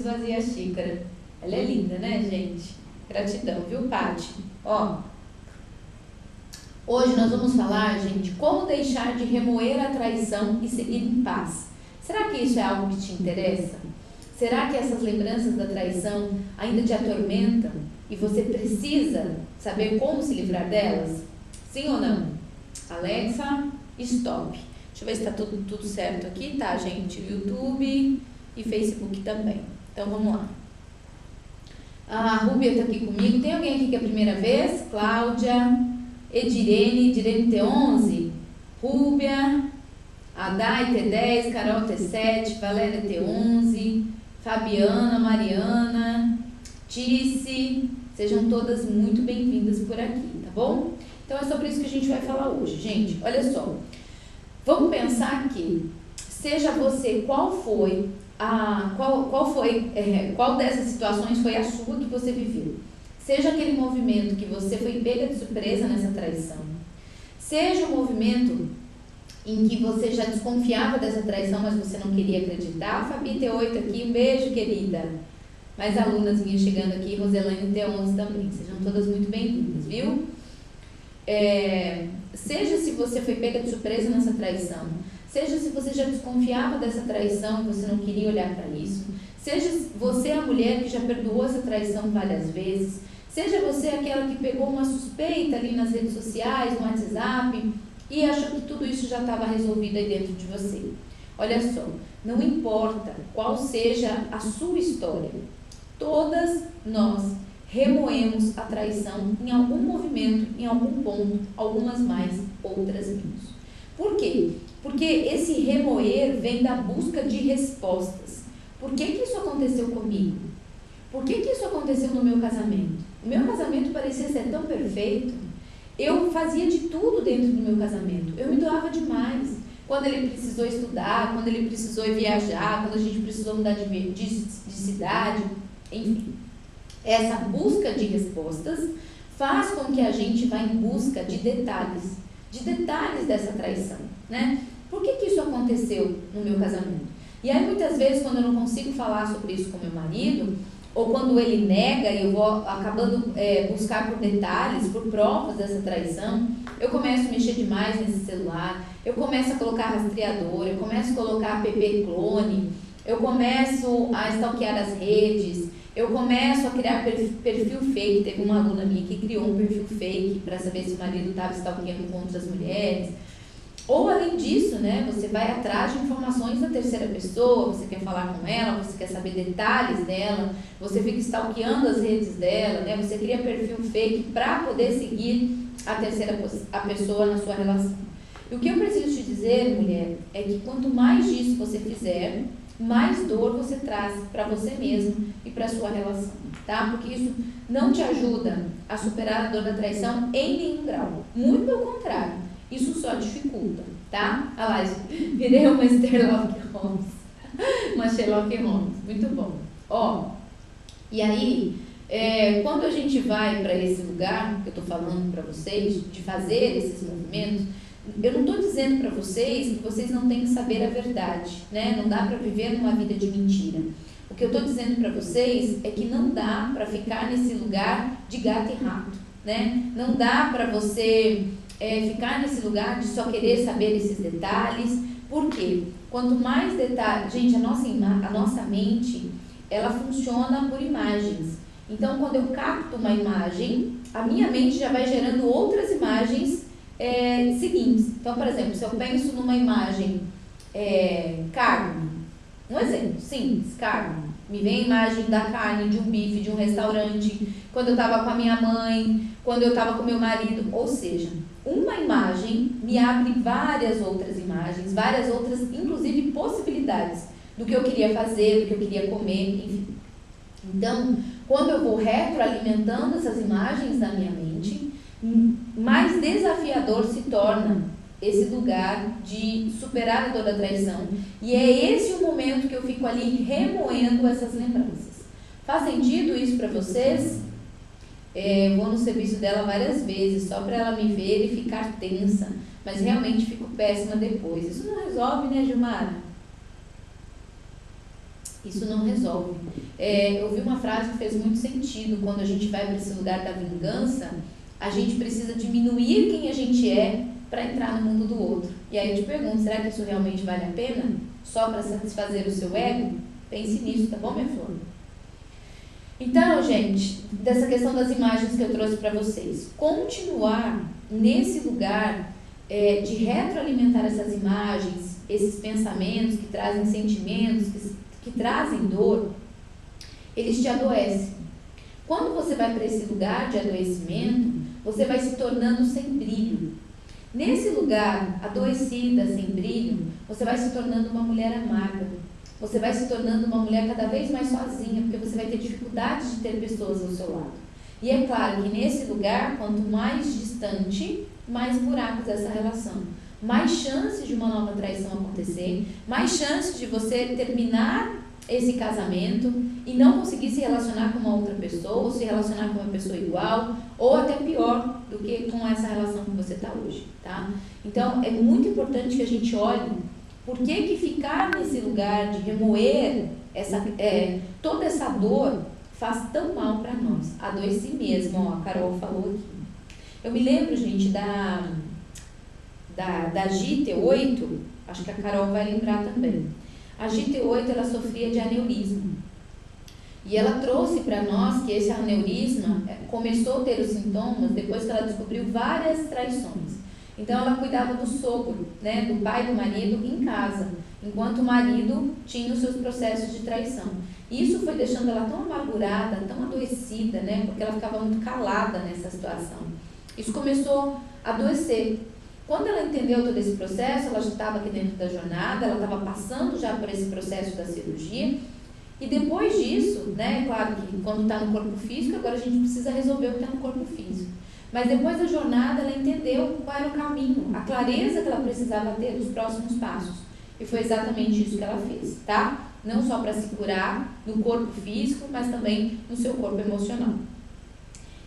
Esvazia a xícara. Ela é linda, né, gente? Gratidão, viu, Paty? Ó, hoje nós vamos falar, gente, como deixar de remoer a traição e seguir em paz. Será que isso é algo que te interessa? Será que essas lembranças da traição ainda te atormentam e você precisa saber como se livrar delas? Sim ou não? Alexa, stop. Deixa eu ver se está tudo certo aqui, tá, gente? YouTube e Facebook também. Então, vamos lá. A Rúbia está aqui comigo. Tem alguém aqui que é a primeira vez? Cláudia, Edirene T11, Rúbia, Adai T10, Carol T7, Valéria T11, Fabiana, Mariana, Tice. Sejam todas muito bem-vindas por aqui, tá bom? Então, é sobre isso que a gente vai falar hoje. Gente, olha só. Vamos pensar que, seja você qual dessas situações foi a sua que você viveu. Seja aquele movimento que você foi pega de surpresa nessa traição. Seja o movimento em que você já desconfiava dessa traição, mas você não queria acreditar. Fabi T8 aqui, um beijo, querida. Mais alunas minhas chegando aqui, Roselane T11 também. Sejam todas muito bem-vindas, viu? Seja se você foi pega de surpresa nessa traição, seja se você já desconfiava dessa traição e você não queria olhar para isso, seja você a mulher que já perdoou essa traição várias vezes, seja você aquela que pegou uma suspeita ali nas redes sociais, no WhatsApp e achou que tudo isso já estava resolvido aí dentro de você. Olha só, não importa qual seja a sua história, todas nós remoemos a traição em algum movimento, em algum ponto, algumas mais, outras menos. Por quê? Porque esse remoer vem da busca de respostas. Por que isso aconteceu comigo? Por que isso aconteceu no meu casamento? O meu casamento parecia ser tão perfeito. Eu fazia de tudo dentro do meu casamento. Eu me doava demais. Quando ele precisou estudar, quando ele precisou viajar, quando a gente precisou mudar de cidade, enfim. Essa busca de respostas faz com que a gente vá em busca de detalhes dessa traição, né? Por que isso aconteceu no meu casamento? E aí muitas vezes quando eu não consigo falar sobre isso com meu marido, ou quando ele nega e eu vou acabando buscar por detalhes, por provas dessa traição, eu começo a mexer demais nesse celular, eu começo a colocar rastreador, eu começo a colocar app clone, eu começo a stalkear as redes, eu começo a criar perfil fake. Teve uma aluna minha que criou um perfil fake para saber se o marido estava stalkeando com outras mulheres. Ou além disso, né, você vai atrás de informações da terceira pessoa, você quer falar com ela, você quer saber detalhes dela, você fica stalkeando as redes dela, né, você cria perfil fake para poder seguir a pessoa na sua relação. E o que eu preciso te dizer, mulher, é que quanto mais disso você fizer, mais dor você traz para você mesmo e para a sua relação, tá? Porque isso não te ajuda a superar a dor da traição em nenhum grau. Muito pelo contrário, isso só dificulta, tá? Olha lá, virei uma Sherlock Holmes. Uma Sherlock Holmes, muito bom. Ó, e aí, quando a gente vai para esse lugar que eu tô falando para vocês, de fazer esses movimentos, eu não estou dizendo para vocês que vocês não têm que saber a verdade, né? Não dá para viver numa vida de mentira. O que eu estou dizendo para vocês é que não dá para ficar nesse lugar de gato e rato, né? Não dá para você ficar nesse lugar de só querer saber esses detalhes. Por quê? Quanto mais detalhes... Gente, a nossa mente, ela funciona por imagens. Então, quando eu capto uma imagem, a minha mente já vai gerando outras imagens seguintes. Então, por exemplo, se eu penso numa imagem carne, um exemplo simples, carne, me vem a imagem da carne, de um bife, de um restaurante, quando eu estava com a minha mãe, quando eu estava com meu marido, ou seja, uma imagem me abre várias outras imagens, várias outras, inclusive, possibilidades do que eu queria fazer, do que eu queria comer, enfim. Então, quando eu vou retroalimentando essas imagens na minha mente, mais desafiador se torna esse lugar de superar a dor da traição. E é esse o momento que eu fico ali remoendo essas lembranças. Faz sentido isso para vocês? Vou no serviço dela várias vezes, só para ela me ver e ficar tensa. Mas realmente fico péssima depois. Isso não resolve, né, Gilmara? Isso não resolve. Eu vi uma frase que fez muito sentido: quando a gente vai para esse lugar da vingança, a gente precisa diminuir quem a gente é para entrar no mundo do outro. E aí eu te pergunto, será que isso realmente vale a pena? Só para satisfazer o seu ego? Pense nisso, tá bom, minha flor? Então, gente, dessa questão das imagens que eu trouxe para vocês, continuar nesse lugar de retroalimentar essas imagens, esses pensamentos que trazem sentimentos, que trazem dor, eles te adoecem. Quando você vai para esse lugar de adoecimento, você vai se tornando sem brilho. Nesse lugar, adoecida, sem brilho, você vai se tornando uma mulher amarga. Você vai se tornando uma mulher cada vez mais sozinha, porque você vai ter dificuldade de ter pessoas ao seu lado. E é claro que nesse lugar, quanto mais distante, mais buracos essa relação. Mais chances de uma nova traição acontecer, mais chances de você terminar esse casamento e não conseguir se relacionar com uma outra pessoa, ou se relacionar com uma pessoa igual, ou até pior do que com essa relação que você está hoje, tá? Então, é muito importante que a gente olhe por que ficar nesse lugar de remoer toda essa dor faz tão mal para nós. A dor em si mesmo, ó, a Carol falou aqui. Eu me lembro, gente, da GT8, acho que a Carol vai lembrar também. A GT8, ela sofria de aneurisma. E ela trouxe para nós que esse aneurisma começou a ter os sintomas depois que ela descobriu várias traições. Então, ela cuidava do sogro, né, do pai do marido em casa, enquanto o marido tinha os seus processos de traição. E isso foi deixando ela tão amargurada, tão adoecida, né, porque ela ficava muito calada nessa situação. Isso começou a adoecer. Quando ela entendeu todo esse processo, ela já estava aqui dentro da jornada, ela estava passando já por esse processo da cirurgia. E depois disso, né, claro que quando está no corpo físico, agora a gente precisa resolver o que está no corpo físico. Mas depois da jornada, ela entendeu qual era o caminho, a clareza que ela precisava ter dos próximos passos. E foi exatamente isso que ela fez, tá? Não só para se curar no corpo físico, mas também no seu corpo emocional.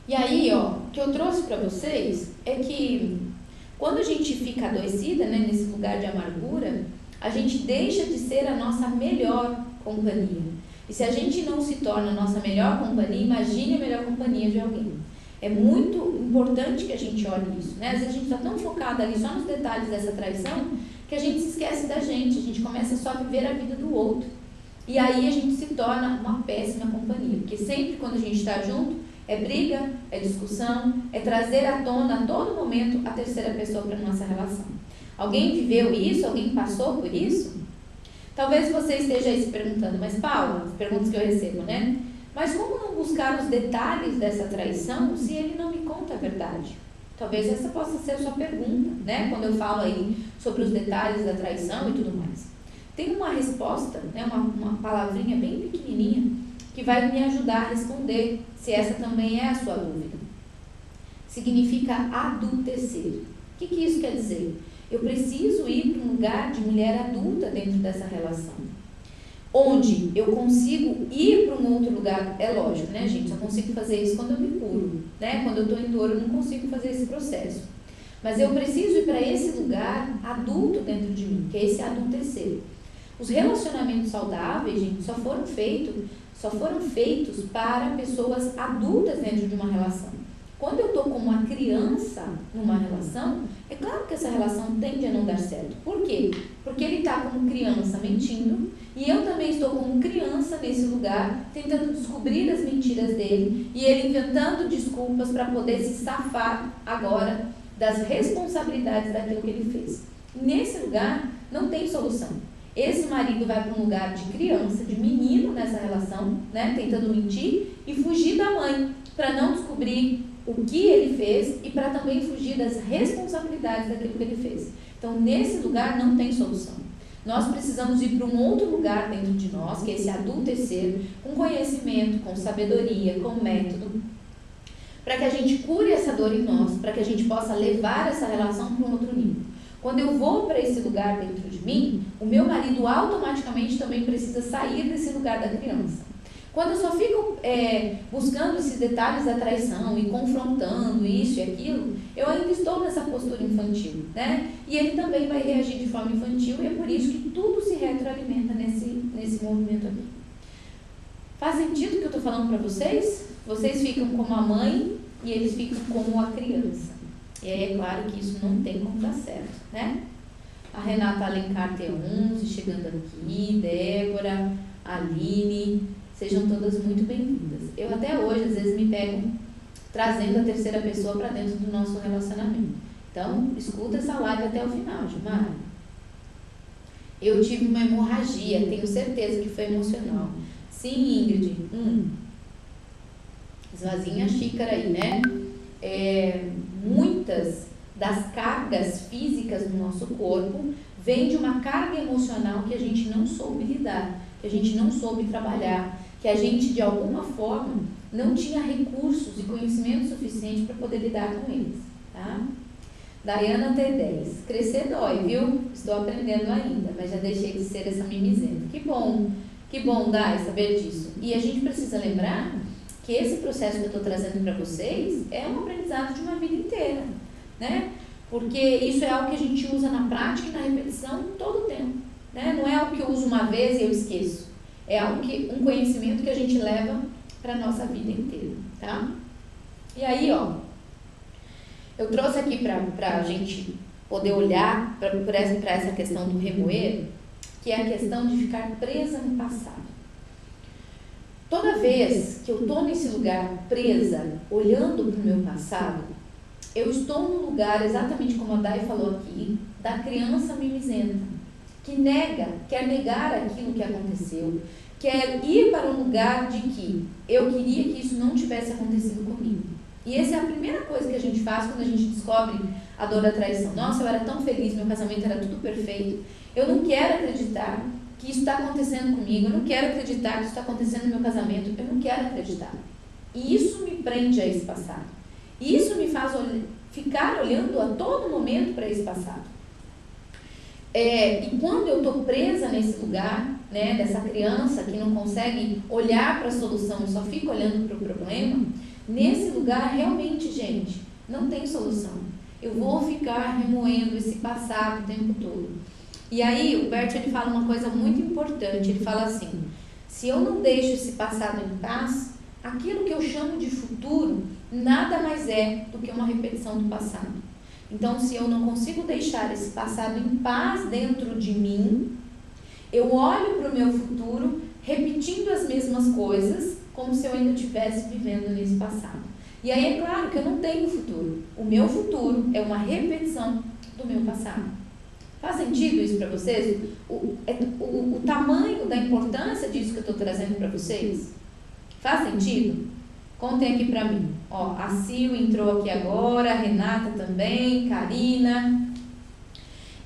E aí, ó, o que eu trouxe para vocês é que quando a gente fica adoecida, né, nesse lugar de amargura, a gente deixa de ser a nossa melhor companhia. E se a gente não se torna a nossa melhor companhia, imagine a melhor companhia de alguém. É muito importante que a gente olhe isso, né? Às vezes a gente está tão focada ali só nos detalhes dessa traição que a gente se esquece da gente, a gente começa só a viver a vida do outro. E aí a gente se torna uma péssima companhia, porque sempre quando a gente está junto, é briga, é discussão, é trazer à tona a todo momento a terceira pessoa para a nossa relação. Alguém viveu isso? Alguém passou por isso? Talvez você esteja aí se perguntando, mas Paula, as perguntas que eu recebo, né? Mas como não buscar os detalhes dessa traição se ele não me conta a verdade? Talvez essa possa ser a sua pergunta, né? Quando eu falo aí sobre os detalhes da traição e tudo mais. Tem uma resposta, né? Uma palavrinha bem pequenininha que vai me ajudar a responder se essa também é a sua dúvida. Significa adultecer. O que isso quer dizer? Eu preciso ir para um lugar de mulher adulta dentro dessa relação. Onde eu consigo ir para um outro lugar, é lógico, né, gente? Só consigo fazer isso quando eu me curo, né? Quando eu estou em dor, eu não consigo fazer esse processo. Mas eu preciso ir para esse lugar adulto dentro de mim, que é esse adultecer. Os relacionamentos saudáveis, gente, só foram feitos para pessoas adultas dentro de uma relação. Quando eu estou como uma criança numa relação, é claro que essa relação tende a não dar certo. Por quê? Porque ele está como criança mentindo e eu também estou como criança nesse lugar, tentando descobrir as mentiras dele e ele inventando desculpas para poder se safar agora das responsabilidades daquilo que ele fez. Nesse lugar não tem solução. Esse marido vai para um lugar de criança, de menino nessa relação, né, tentando mentir e fugir da mãe para não descobrir o que ele fez e para também fugir das responsabilidades daquilo que ele fez. Então, nesse lugar não tem solução. Nós precisamos ir para um outro lugar dentro de nós, que é esse adultecer, com conhecimento, com sabedoria, com método, para que a gente cure essa dor em nós, para que a gente possa levar essa relação para um outro nível. Quando eu vou para esse lugar dentro de mim, o meu marido automaticamente também precisa sair desse lugar da criança. Quando eu só fico buscando esses detalhes da traição e confrontando isso e aquilo, eu ainda estou nessa postura infantil, né? E ele também vai reagir de forma infantil e é por isso que tudo se retroalimenta nesse movimento aqui. Faz sentido o que eu estou falando para vocês? Vocês ficam como a mãe e eles ficam como a criança. E aí é claro que isso não tem como dar certo, né? A Renata Alencar T11 chegando aqui, Débora, Aline, sejam todas muito bem-vindas. Eu até hoje, às vezes, me pego trazendo a terceira pessoa para dentro do nosso relacionamento. Então, escuta essa live até o final, Gilmar. Eu tive uma hemorragia, tenho certeza que foi emocional. Sim, Ingrid. Esvazinha a xícara aí, né? Muitas das cargas físicas do nosso corpo vêm de uma carga emocional que a gente não soube lidar, que a gente não soube trabalhar, que a gente, de alguma forma, não tinha recursos e conhecimento suficiente para poder lidar com eles, tá? Dayana T10, crescer dói, viu? Estou aprendendo ainda, mas já deixei de ser essa mimizenta. Que bom, Day, saber disso. E a gente precisa lembrar que esse processo que eu estou trazendo para vocês é um aprendizado de uma vida inteira, né? Porque isso é algo que a gente usa na prática e na repetição todo o tempo, né? Não é algo que eu uso uma vez e eu esqueço. É algo um conhecimento que a gente leva para a nossa vida inteira, tá? E aí, ó, eu trouxe aqui para a gente poder olhar para essa questão do remoer, que é a questão de ficar presa no passado. Toda vez que eu estou nesse lugar presa, olhando para o meu passado, eu estou no lugar, exatamente como a Day falou aqui, da criança mimizenta, que quer negar aquilo que aconteceu, quer ir para um lugar de que eu queria que isso não tivesse acontecido comigo. E essa é a primeira coisa que a gente faz quando a gente descobre a dor da traição. Nossa, eu era tão feliz, meu casamento era tudo perfeito. Eu não quero acreditar que isso está acontecendo comigo. Eu não quero acreditar que isso está acontecendo no meu casamento. Eu não quero acreditar. E isso me prende a esse passado. E isso me faz ficar olhando a todo momento para esse passado. E quando eu estou presa nesse lugar, né, dessa criança que não consegue olhar para a solução e só fica olhando para o problema, nesse lugar, realmente, gente, não tem solução. Eu vou ficar remoendo esse passado o tempo todo. E aí, o Bert, ele fala uma coisa muito importante. Ele fala assim, se eu não deixo esse passado em paz, aquilo que eu chamo de futuro, nada mais é do que uma repetição do passado. Então, se eu não consigo deixar esse passado em paz dentro de mim, eu olho para o meu futuro repetindo as mesmas coisas, como se eu ainda estivesse vivendo nesse passado. E aí é claro que eu não tenho futuro. O meu futuro é uma repetição do meu passado. Faz sentido isso para vocês? O tamanho da importância disso que eu estou trazendo para vocês? Faz sentido? Contem aqui para mim. Ó, a Sil entrou aqui agora, a Renata também, Karina.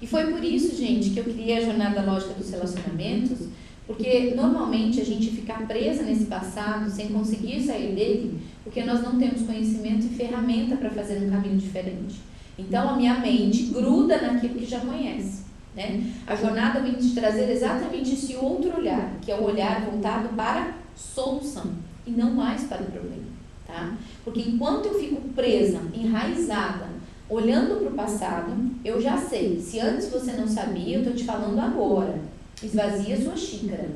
E foi por isso, gente, que eu criei a Jornada Lógica dos Relacionamentos, porque normalmente a gente fica presa nesse passado sem conseguir sair dele, porque nós não temos conhecimento e ferramenta para fazer um caminho diferente. Então a minha mente gruda naquilo que já conhece, né? A jornada vem te trazer exatamente esse outro olhar, que é o olhar voltado para solução e não mais para o problema, tá? Porque enquanto eu fico presa, enraizada, olhando para o passado, eu já sei. Se antes você não sabia, eu estou te falando agora. Esvazia a sua xícara.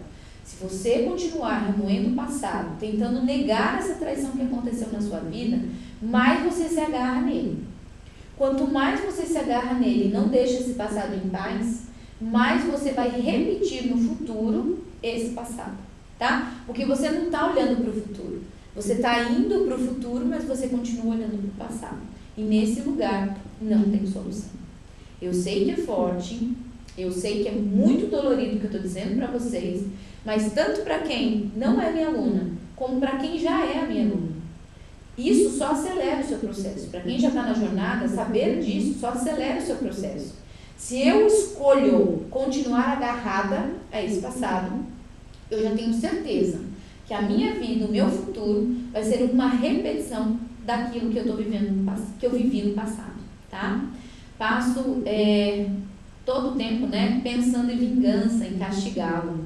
Se você continuar remoendo o passado, tentando negar essa traição que aconteceu na sua vida, mais você se agarra nele. Quanto mais você se agarra nele e não deixa esse passado em paz, mais você vai repetir no futuro esse passado, tá? Porque você não está olhando para o futuro. Você está indo para o futuro, mas você continua olhando para o passado. E nesse lugar não tem solução. Eu sei que é forte, eu sei que é muito dolorido o que eu estou dizendo para vocês, mas tanto para quem não é minha aluna, como para quem já é a minha aluna. Isso só acelera o seu processo. Para quem já está na jornada, saber disso só acelera o seu processo. Se eu escolho continuar agarrada a esse passado, eu já tenho certeza que a minha vida, o meu futuro, vai ser uma repetição daquilo que eu estou vivendo, que eu vivi no passado, tá? Passo todo o tempo, né, pensando em vingança, em castigá-lo.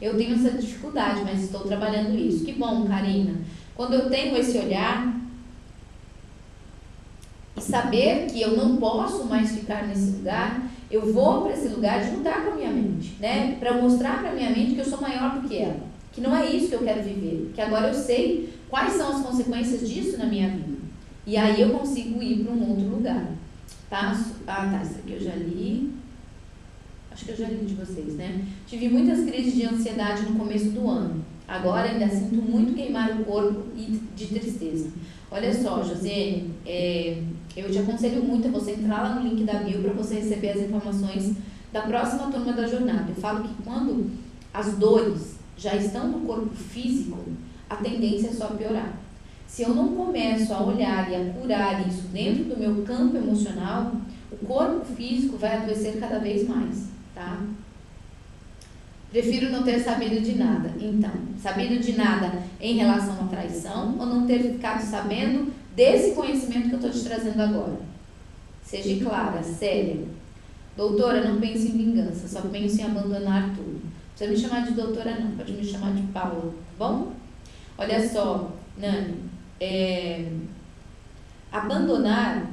Eu tenho essa dificuldade, mas estou trabalhando isso. Que bom, Karina. Quando eu tenho esse olhar e saber que eu não posso mais ficar nesse lugar, eu vou para esse lugar de lutar com a minha mente, né? Para mostrar para a minha mente que eu sou maior do que ela. que não é isso que eu quero viver, que agora eu sei quais são as consequências disso na minha vida. E aí eu consigo ir para um outro lugar. Passo, isso aqui eu já li. Acho que eu já li de vocês, né? Tive muitas crises de ansiedade no começo do ano. Agora ainda sinto muito queimar o corpo e de tristeza. Olha só, Josiane, eu te aconselho muito a você entrar lá no link da bio para você receber as informações da próxima turma da jornada. Eu falo que quando as dores já estão no corpo físico, a tendência é só piorar. Se eu não começo a olhar e a curar isso dentro do meu campo emocional, o corpo físico vai adoecer cada vez mais, tá? Prefiro não ter sabido de nada. Então, sabido de nada em relação à traição ou não ter ficado sabendo desse conhecimento que eu estou te trazendo agora? Seja clara, séria. Doutora, não pense em vingança, só penso em abandonar tudo. Não precisa me chamar de doutora não, pode me chamar de Paula, tá bom? Olha só, Nani, abandonar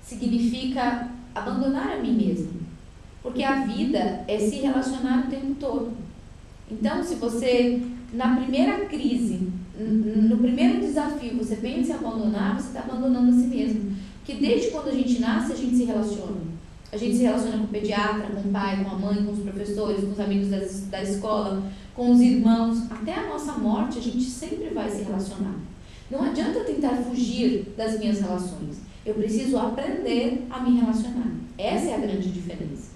significa abandonar a mim mesmo. Porque a vida é se relacionar o tempo todo. Então, se você, na primeira crise, no primeiro desafio, você pensa em abandonar, você está abandonando a si mesmo. Porque desde quando a gente nasce, a gente se relaciona. A gente se relaciona com o pediatra, com o pai, com a mãe, com os professores, com os amigos da escola, com os irmãos. Até a nossa morte, a gente sempre vai se relacionar. Não adianta eu tentar fugir das minhas relações. Eu preciso aprender a me relacionar. Essa é a grande diferença.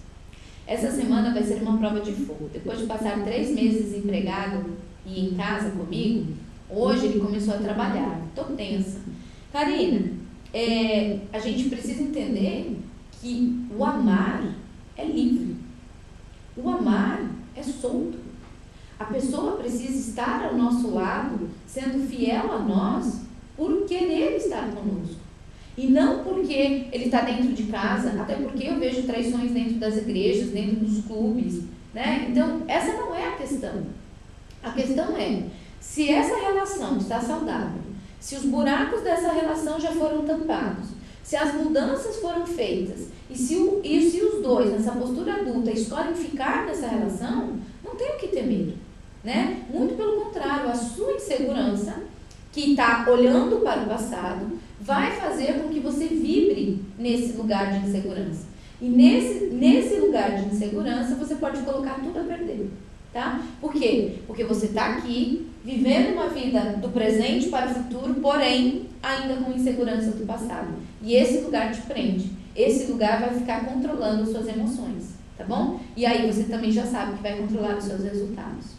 Essa semana vai ser uma prova de fogo. Depois de passar 3 meses desempregado e em casa comigo, hoje ele começou a trabalhar. Estou tensa. Karina, a gente precisa entender que o amar é livre. O amar é solto. A pessoa precisa estar ao nosso lado, sendo fiel a nós, por querer estar conosco. E não porque ele está dentro de casa, até porque eu vejo traições dentro das igrejas, dentro dos clubes, né? Então, essa não é a questão. A questão é, se essa relação está saudável, se os buracos dessa relação já foram tampados, se as mudanças foram feitas, e se os dois, nessa postura adulta, escolhem ficar nessa relação, não tem o que temer, né? Muito pelo contrário, a sua insegurança, que está olhando para o passado, vai fazer com que você vibre nesse lugar de insegurança. E nesse lugar de insegurança, você pode colocar tudo a perder, tá? Por quê? Porque você está aqui, vivendo uma vida do presente para o futuro, porém, ainda com insegurança do passado. E esse lugar te prende. Esse lugar vai ficar controlando as suas emoções, tá bom? E aí você também já sabe que vai controlar os seus resultados.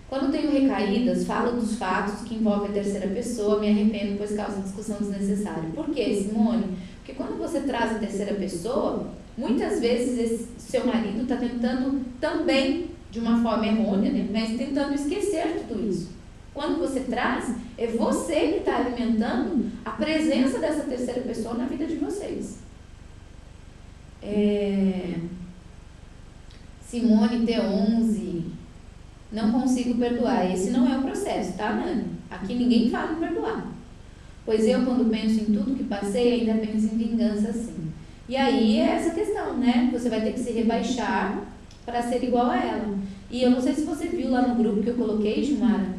Quando tenho recaídas, falo dos fatos que envolvem a terceira pessoa, me arrependo, pois causa discussão desnecessária. Por quê, Simone? Porque quando você traz a terceira pessoa, muitas vezes esse seu marido está tentando também, de uma forma errônea, né, mas tentando esquecer tudo isso. Quando você traz, é você que está alimentando a presença dessa terceira pessoa na vida de vocês. Simone T11... Não consigo perdoar. Esse não é o processo, tá, Nani? Aqui ninguém fala em perdoar. Pois eu, quando penso em tudo que passei, ainda penso em vingança, sim. E aí é essa questão, né? Você vai ter que se rebaixar para ser igual a ela. E eu não sei se você viu lá no grupo que eu coloquei, Gilmara,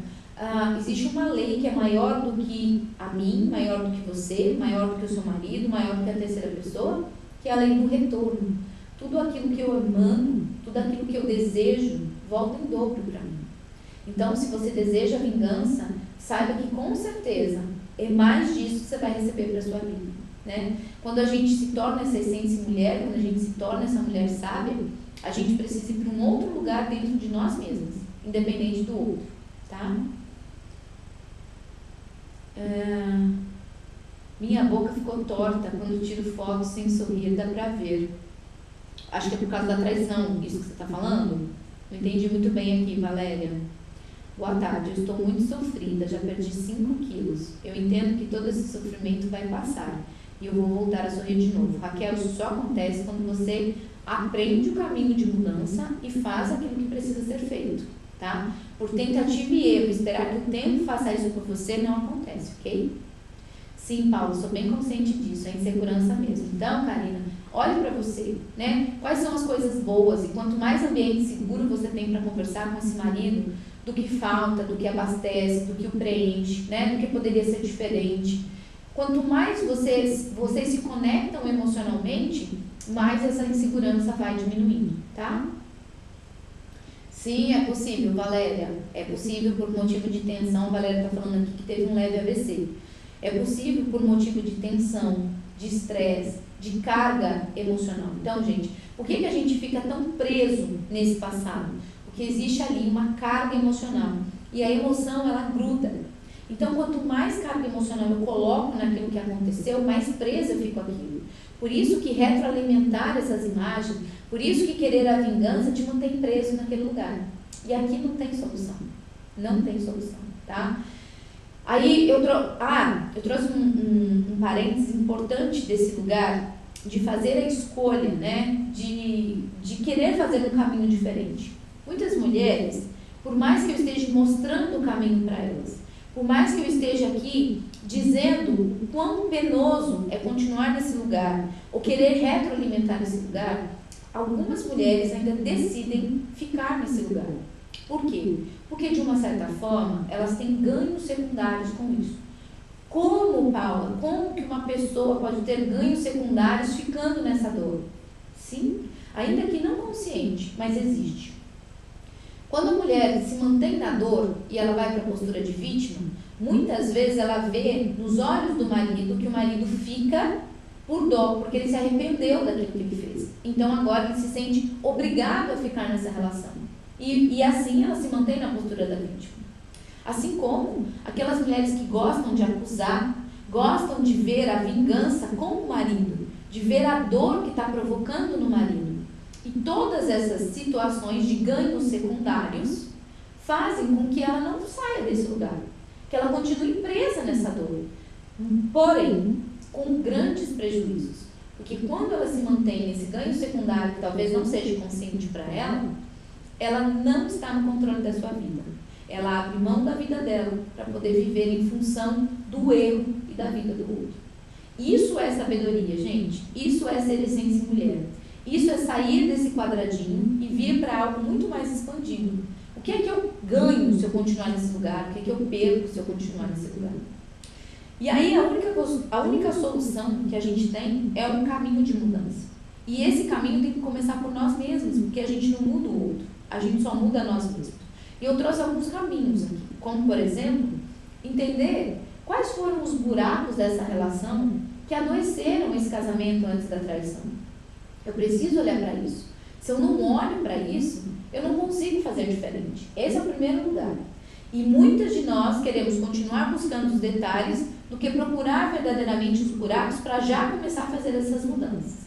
existe uma lei que é maior do que a mim, maior do que você, maior do que o seu marido, maior do que a terceira pessoa, que é a lei do retorno. Tudo aquilo que eu emano, tudo aquilo que eu desejo, volta em dobro para mim. Então, se você deseja vingança, saiba que com certeza é mais disso que você vai receber para a sua vida, né? Quando a gente se torna essa essência mulher, quando a gente se torna essa mulher sábia, a gente precisa ir para um outro lugar dentro de nós mesmas, independente do outro, tá? Minha boca ficou torta quando tiro fotos sem sorrir, dá para ver. Acho que é por causa da traição, isso que você está falando? Não entendi muito bem aqui, Valéria. Boa tarde, eu estou muito sofrida, já perdi 5 quilos. Eu entendo que todo esse sofrimento vai passar e eu vou voltar a sorrir de novo. Raquel, isso só acontece quando você aprende o caminho de mudança e faz aquilo que precisa ser feito, tá? Por tentativa e erro, esperar que o tempo faça isso por você não acontece, ok? Sim, Paulo, sou bem consciente disso, é insegurança mesmo. Então, Karina, olhe para você, né? Quais são as coisas boas? E quanto mais ambiente seguro você tem para conversar com esse marido, do que falta, do que abastece, do que o preenche, né? Do que poderia ser diferente. Quanto mais vocês se conectam emocionalmente, mais essa insegurança vai diminuindo, tá? Sim, é possível, Valéria. É possível por motivo de tensão. A Valéria está falando aqui que teve um leve AVC. É possível por motivo de tensão, de estresse, de carga emocional. Então, gente, por que a gente fica tão preso nesse passado? Porque existe ali uma carga emocional. E a emoção, ela gruda. Então, quanto mais carga emocional eu coloco naquilo que aconteceu, mais presa eu fico aquilo. Por isso que retroalimentar essas imagens, por isso que querer a vingança te mantém preso naquele lugar. E aqui não tem solução. Não tem solução, tá? Aí eu trouxe um parênteses importante desse lugar, de fazer a escolha, né? De querer fazer um caminho diferente. Muitas mulheres, por mais que eu esteja mostrando o caminho para elas, por mais que eu esteja aqui dizendo o quão penoso é continuar nesse lugar, ou querer retroalimentar esse lugar, algumas mulheres ainda decidem ficar nesse lugar. Por quê? Porque, de uma certa forma, elas têm ganhos secundários com isso. Como, Paula? Como que uma pessoa pode ter ganhos secundários ficando nessa dor? Sim, ainda que não consciente, mas existe. Quando a mulher se mantém na dor e ela vai para a postura de vítima, muitas vezes ela vê nos olhos do marido que o marido fica por dó, porque ele se arrependeu daquilo que ele fez. Então agora ele se sente obrigado a ficar nessa relação. E assim ela se mantém na postura da vítima. Assim como aquelas mulheres que gostam de acusar, gostam de ver a vingança com o marido, de ver a dor que está provocando no marido. E todas essas situações de ganhos secundários fazem com que ela não saia desse lugar, que ela continue presa nessa dor. Porém, com grandes prejuízos. Porque quando ela se mantém nesse ganho secundário, que talvez não seja consciente para ela não está no controle da sua vida. Ela abre mão da vida dela para poder viver em função do erro e da vida do outro. Isso é sabedoria, gente. Isso é ser essência mulher. Isso é sair desse quadradinho e vir para algo muito mais expandido. O que é que eu ganho se eu continuar nesse lugar? O que é que eu perco se eu continuar nesse lugar? E aí a única solução que a gente tem é um caminho de mudança. E esse caminho tem que começar por nós mesmos, porque a gente não muda o outro, a gente só muda nós mesmos. E eu trouxe alguns caminhos aqui, como por exemplo, entender quais foram os buracos dessa relação que adoeceram esse casamento antes da traição. Eu preciso olhar para isso. Se eu não olho para isso, eu não consigo fazer diferente. Esse é o primeiro lugar. E muitas de nós queremos continuar buscando os detalhes do que procurar verdadeiramente os buracos para já começar a fazer essas mudanças.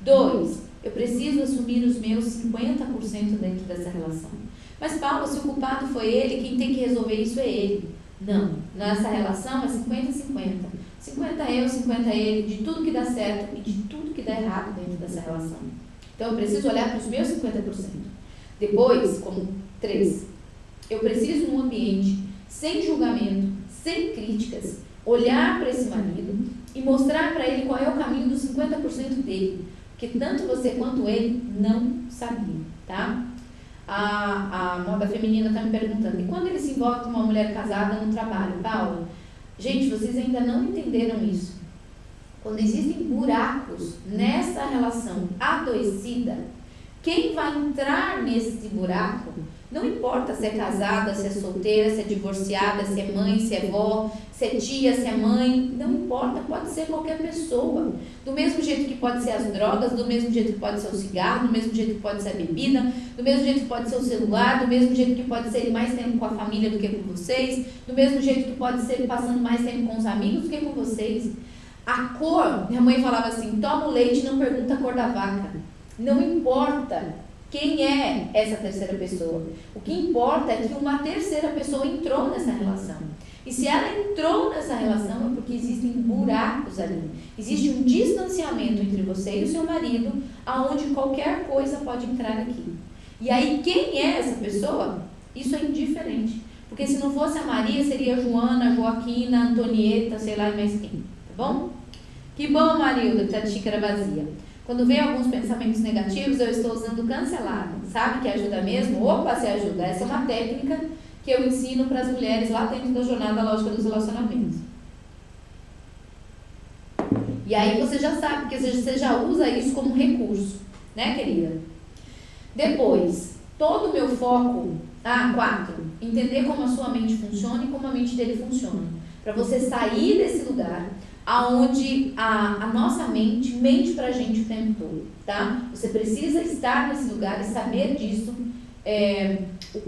2, eu preciso assumir os meus 50% dentro dessa relação. Mas, Paulo, se o culpado foi ele, quem tem que resolver isso é ele. Não, nessa relação é 50-50. 50 eu, 50 ele, de tudo que dá certo e de tudo que dá errado dentro dessa relação. Então, eu preciso olhar para os meus 50%. Depois, como 3, eu preciso num ambiente sem julgamento, sem críticas, olhar para esse marido e mostrar para ele qual é o caminho dos 50% dele. Porque tanto você quanto ele não sabiam, tá? A moda feminina está me perguntando, e quando ele se envolve com uma mulher casada no trabalho, Paula? Gente, vocês ainda não entenderam isso. Quando existem buracos nessa relação adoecida, quem vai entrar nesse buraco, não importa se é casada, se é solteira, se é divorciada, se é mãe, se é vó, se é tia, se é mãe, não importa, pode ser qualquer pessoa. Do mesmo jeito que pode ser as drogas, do mesmo jeito que pode ser o cigarro, do mesmo jeito que pode ser a bebida, do mesmo jeito que pode ser o celular, do mesmo jeito que pode ser mais tempo com a família do que com vocês, do mesmo jeito que pode ser passando mais tempo com os amigos do que com vocês. A cor, minha mãe falava assim, toma o leite e não pergunta a cor da vaca. Não importa quem é essa terceira pessoa. O que importa é que uma terceira pessoa entrou nessa relação. E se ela entrou nessa relação é porque existem buracos ali. Existe um distanciamento entre você e o seu marido, aonde qualquer coisa pode entrar aqui. E aí, quem é essa pessoa? Isso é indiferente. Porque se não fosse a Maria, seria a Joana, a Joaquina, a Antonieta, sei lá mais quem. Tá bom? Que bom, Marilda, que tá de xícara vazia. Quando vem alguns pensamentos negativos, eu estou usando cancelado. Sabe que ajuda mesmo? Opa, se ajuda. Essa é uma técnica que eu ensino para as mulheres lá dentro da jornada lógica dos relacionamentos. E aí você já sabe, porque você já usa isso como recurso, né, querida? Depois, todo o meu foco... 4. Entender como a sua mente funciona e como a mente dele funciona. Para você sair desse lugar aonde a nossa mente mente pra gente o tempo todo, tá? Você precisa estar nesse lugar e saber disso,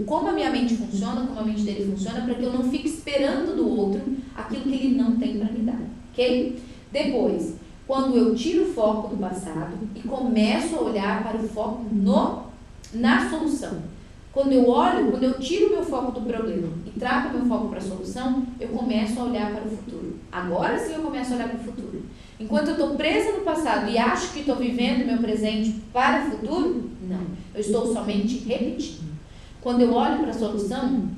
como a minha mente funciona, como a mente dele funciona, para que eu não fique esperando do outro aquilo que ele não tem para me dar, ok? Depois, quando eu tiro o foco do passado e começo a olhar para o foco na solução. Quando eu tiro o meu foco do problema e trago o meu foco para a solução, eu começo a olhar para o futuro. Agora sim eu começo a olhar para o futuro. Enquanto eu estou presa no passado e acho que estou vivendo o meu presente para o futuro, não. Eu estou somente repetindo. Quando eu olho para a solução,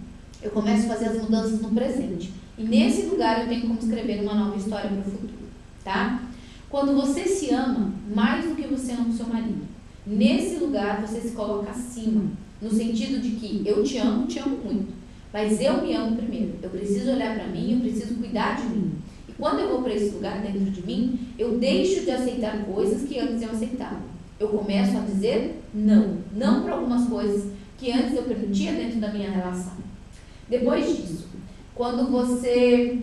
eu começo a fazer as mudanças no presente. E nesse lugar eu tenho como escrever uma nova história para o futuro, tá? Quando você se ama mais do que você ama o seu marido, nesse lugar você se coloca acima. No sentido de que eu te amo muito, mas eu me amo primeiro. Eu preciso olhar para mim, eu preciso cuidar de mim. E quando eu vou para esse lugar dentro de mim, eu deixo de aceitar coisas que antes eu aceitava. Eu começo a dizer não para algumas coisas que antes eu permitia dentro da minha relação. Depois disso, quando você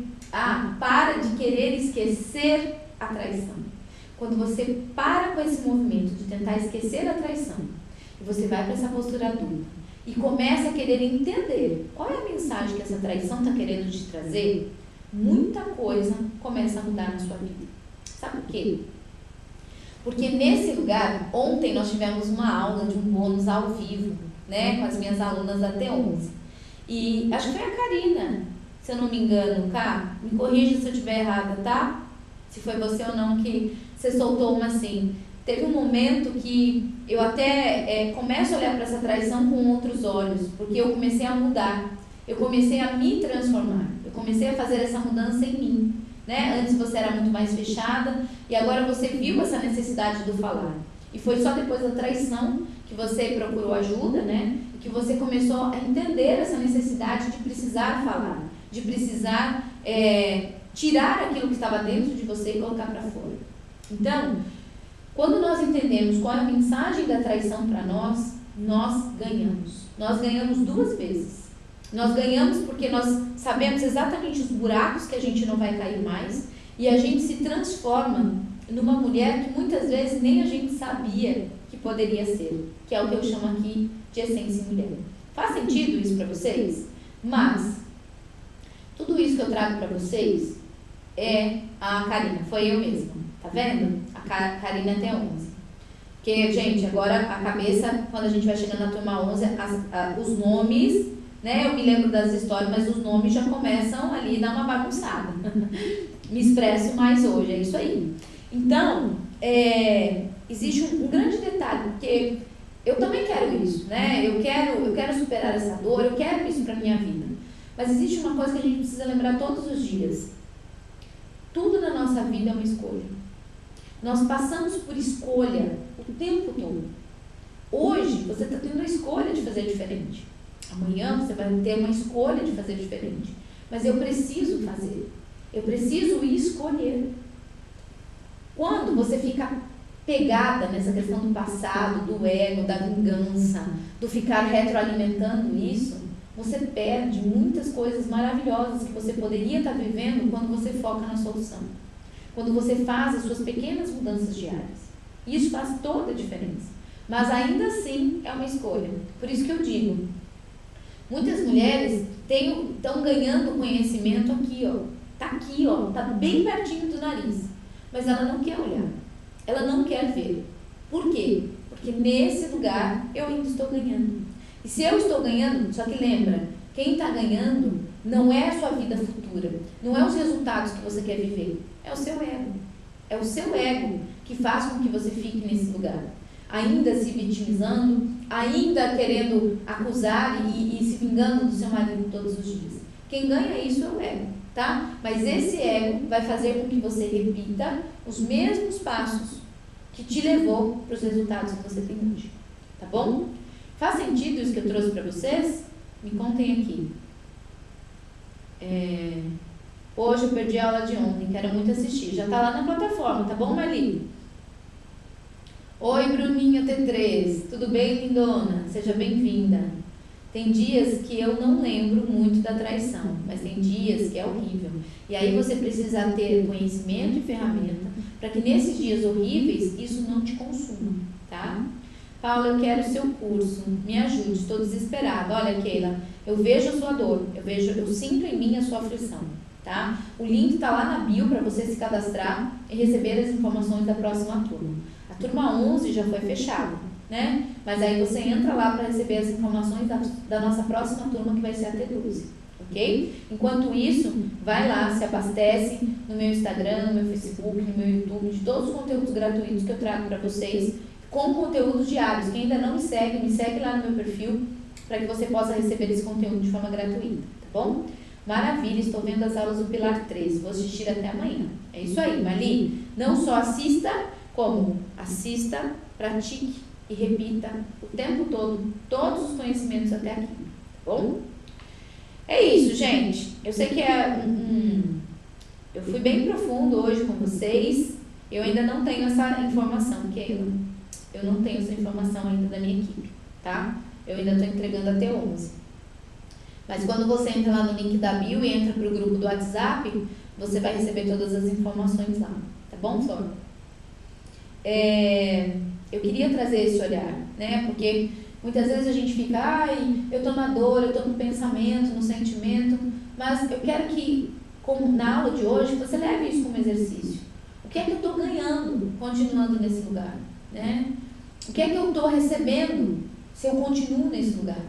para de querer esquecer a traição, quando você para com esse movimento de tentar esquecer a traição, você vai para essa postura adulta e começa a querer entender qual é a mensagem que essa traição está querendo te trazer, muita coisa começa a mudar na sua vida. Sabe por quê? Porque nesse lugar, ontem nós tivemos uma aula de um bônus ao vivo, né, com as minhas alunas da T11. E acho que foi a Karina, se eu não me engano, Cá, me corrija se eu estiver errada, tá? Se foi você ou não que você soltou uma assim. Teve um momento que eu até começo a olhar para essa traição com outros olhos, porque eu comecei a mudar, eu comecei a me transformar, eu comecei a fazer essa mudança em mim, né? Antes você era muito mais fechada e agora você viu essa necessidade do falar. E foi só depois da traição que você procurou ajuda, né? E que você começou a entender essa necessidade de precisar falar, de precisar tirar aquilo que estava dentro de você e colocar para fora. Então, quando nós entendemos qual é a mensagem da traição para nós, nós ganhamos. Nós ganhamos 2 vezes. Nós ganhamos porque nós sabemos exatamente os buracos que a gente não vai cair mais e a gente se transforma numa mulher que muitas vezes nem a gente sabia que poderia ser, que é o que eu chamo aqui de essência mulher. Faz sentido isso para vocês? Mas, tudo isso que eu trago para vocês é a Karina, foi eu mesma. Tá vendo? A Karina até 11. Porque, gente, agora a cabeça, quando a gente vai chegando na turma 11, os nomes, né? Eu me lembro das histórias, mas os nomes já começam ali a dar uma bagunçada. Me expresso mais hoje, é isso aí. Então, existe um grande detalhe, porque eu também quero isso, né? Eu quero superar essa dor, eu quero isso pra minha vida. Mas existe uma coisa que a gente precisa lembrar todos os dias. Tudo na nossa vida é uma escolha. Nós passamos por escolha o tempo todo. Hoje, você está tendo a escolha de fazer diferente. Amanhã, você vai ter uma escolha de fazer diferente. Mas eu preciso fazer. Eu preciso escolher. Quando você fica pegada nessa questão do passado, do ego, da vingança, do ficar retroalimentando isso, você perde muitas coisas maravilhosas que você poderia estar vivendo quando você foca na solução. Quando você faz as suas pequenas mudanças diárias. Isso faz toda a diferença. Mas ainda assim é uma escolha. Por isso que eu digo, muitas mulheres estão ganhando conhecimento aqui, ó. Tá aqui, ó. Tá bem pertinho do nariz. Mas ela não quer olhar. Ela não quer ver. Por quê? Porque nesse lugar eu ainda estou ganhando. E se eu estou ganhando, só que lembra, quem está ganhando não é a sua vida futura. Não é os resultados que você quer viver. É o seu ego. É o seu ego que faz com que você fique nesse lugar. Ainda se vitimizando, ainda querendo acusar e se vingando do seu marido todos os dias. Quem ganha isso é o ego, tá? Mas esse ego vai fazer com que você repita os mesmos passos que te levou para os resultados que você tem hoje. Tá bom? Faz sentido isso que eu trouxe para vocês? Me contem aqui. Hoje eu perdi a aula de ontem, quero muito assistir. Já tá lá na plataforma, tá bom, Marli? Oi, Bruninha T3, tudo bem, lindona? Seja bem-vinda. Tem dias que eu não lembro muito da traição, mas tem dias que é horrível. E aí você precisa ter conhecimento e ferramenta para que nesses dias horríveis isso não te consuma, tá? Paula, eu quero o seu curso, me ajude, estou desesperada. Olha, Keila, eu vejo a sua dor, eu sinto em mim a sua aflição, tá? O link está lá na bio para você se cadastrar e receber as informações da próxima turma. A turma 11 já foi fechada, né? Mas aí você entra lá para receber as informações da nossa próxima turma, que vai ser a T12, ok? Enquanto isso, vai lá, se abastece no meu Instagram, no meu Facebook, no meu YouTube, de todos os conteúdos gratuitos que eu trago para vocês, com conteúdos diários. Quem ainda não me segue lá no meu perfil, para que você possa receber esse conteúdo de forma gratuita, tá bom? Maravilha, estou vendo as aulas do Pilar 3, vou assistir até amanhã. É isso aí, Marli. Não só assista, como assista, pratique e repita o tempo todo, todos os conhecimentos até aqui, tá bom? É isso, gente. Eu sei que eu fui bem profundo hoje com vocês. Eu ainda não tenho essa informação, Keila. Eu não tenho essa informação ainda da minha equipe, tá? Eu ainda estou entregando até 11. Mas quando você entra lá no link da bio e entra para o grupo do WhatsApp, você vai receber todas as informações lá, tá bom, Flor? Eu queria trazer esse olhar, né? Porque muitas vezes a gente fica, eu estou na dor, eu estou no pensamento, no sentimento, mas eu quero que, como na aula de hoje, você leve isso como exercício. O que é que eu estou ganhando continuando nesse lugar, né? O que é que eu estou recebendo se eu continuo nesse lugar?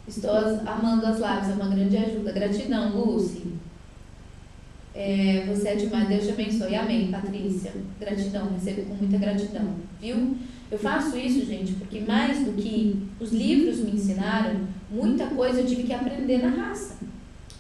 Estou amando as lives, é uma grande ajuda. Gratidão, Lucy. Você é demais, Deus te abençoe. Amém, Patrícia. Gratidão, recebo com muita gratidão, viu? Eu faço isso, gente, porque mais do que os livros me ensinaram, muita coisa eu tive que aprender na raça.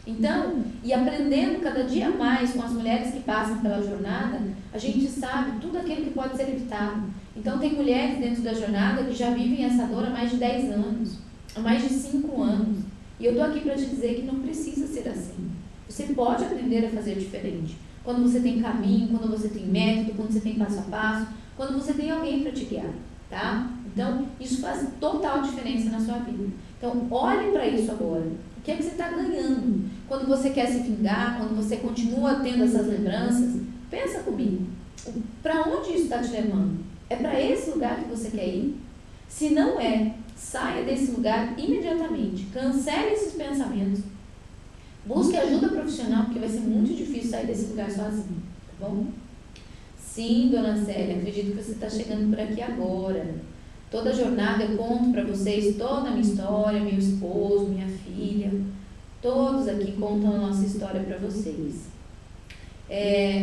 Então, e aprendendo cada dia mais com as mulheres que passam pela jornada, a gente sabe tudo aquilo que pode ser evitado. Então, tem mulheres dentro da jornada que já vivem essa dor há mais de 10 anos, há mais de 5 anos. E eu estou aqui para te dizer que não precisa ser assim. Você pode aprender a fazer diferente. Quando você tem caminho, quando você tem método, quando você tem passo a passo, quando você tem alguém para te guiar, tá? Então, isso faz total diferença na sua vida. Então, olhe para isso agora. O que é que você está ganhando? Quando você quer se vingar, quando você continua tendo essas lembranças, pensa comigo. Para onde isso está te levando? É para esse lugar que você quer ir? Se não é, saia desse lugar imediatamente. Cancele esses pensamentos. Busque ajuda profissional, porque vai ser muito difícil sair desse lugar sozinho, tá bom? Sim, dona Célia, acredito que você está chegando por aqui agora. Toda jornada eu conto para vocês toda a minha história, meu esposo, minha filha. Todos aqui contam a nossa história para vocês.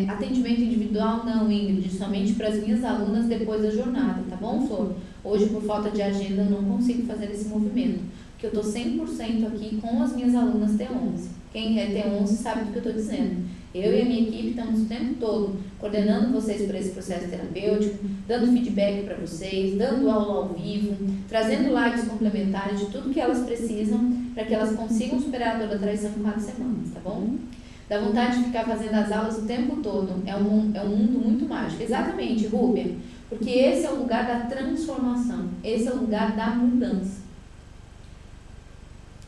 Atendimento individual não, Ingrid, somente para as minhas alunas depois da jornada, tá bom, Flor? Hoje, por falta de agenda, eu não consigo fazer esse movimento, porque eu estou 100% aqui com as minhas alunas T11. Quem é T11 sabe do que eu estou dizendo. Eu e a minha equipe estamos o tempo todo coordenando vocês por esse processo terapêutico, dando feedback para vocês, dando aula ao vivo, trazendo lives complementares de tudo que elas precisam para que elas consigam superar a dor da traição em 4 semanas, tá bom? Dá vontade de ficar fazendo as aulas o tempo todo. É um mundo muito mágico. Exatamente, Rúbia. Porque esse é o lugar da transformação. Esse é o lugar da mudança.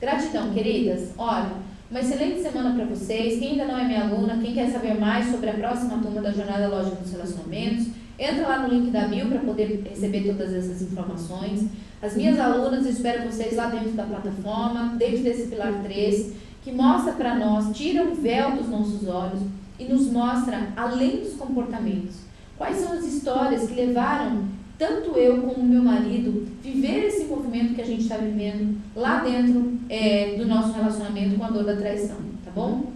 Gratidão, queridas. Olha, uma excelente semana para vocês. Quem ainda não é minha aluna, quem quer saber mais sobre a próxima turma da Jornada Lógica dos Relacionamentos, entra lá no link da bio para poder receber todas essas informações. As minhas alunas, eu espero vocês lá dentro da plataforma, dentro desse Pilar 3, que mostra para nós, tira o véu dos nossos olhos e nos mostra, além dos comportamentos, quais são as histórias que levaram tanto eu como meu marido viver esse movimento que a gente está vivendo lá dentro do nosso relacionamento com a dor da traição, tá bom?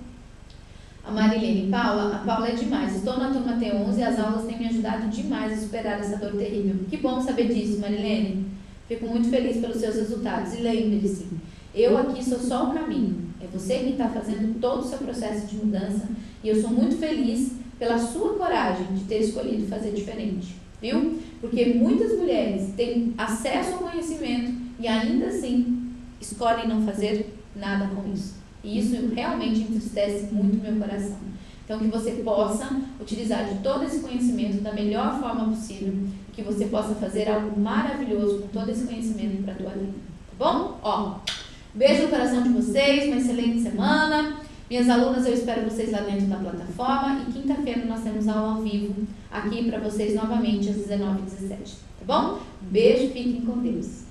A Marilene, a Paula é demais, estou na turma T11 e as aulas têm me ajudado demais a superar essa dor terrível. Que bom saber disso, Marilene. Fico muito feliz pelos seus resultados e lembre-se, eu aqui sou só o caminho. É você que está fazendo todo o seu processo de mudança e eu sou muito feliz pela sua coragem de ter escolhido fazer diferente, viu? Porque muitas mulheres têm acesso ao conhecimento e ainda assim escolhem não fazer nada com isso. E isso realmente entristece muito meu coração. Então, que você possa utilizar de todo esse conhecimento da melhor forma possível, que você possa fazer algo maravilhoso com todo esse conhecimento para a tua vida, tá bom? Ó, beijo no coração de vocês, uma excelente semana. Minhas alunas, eu espero vocês lá dentro da plataforma e quinta-feira nós temos aula ao vivo aqui para vocês novamente às 19h17, tá bom? Beijo, fiquem com Deus.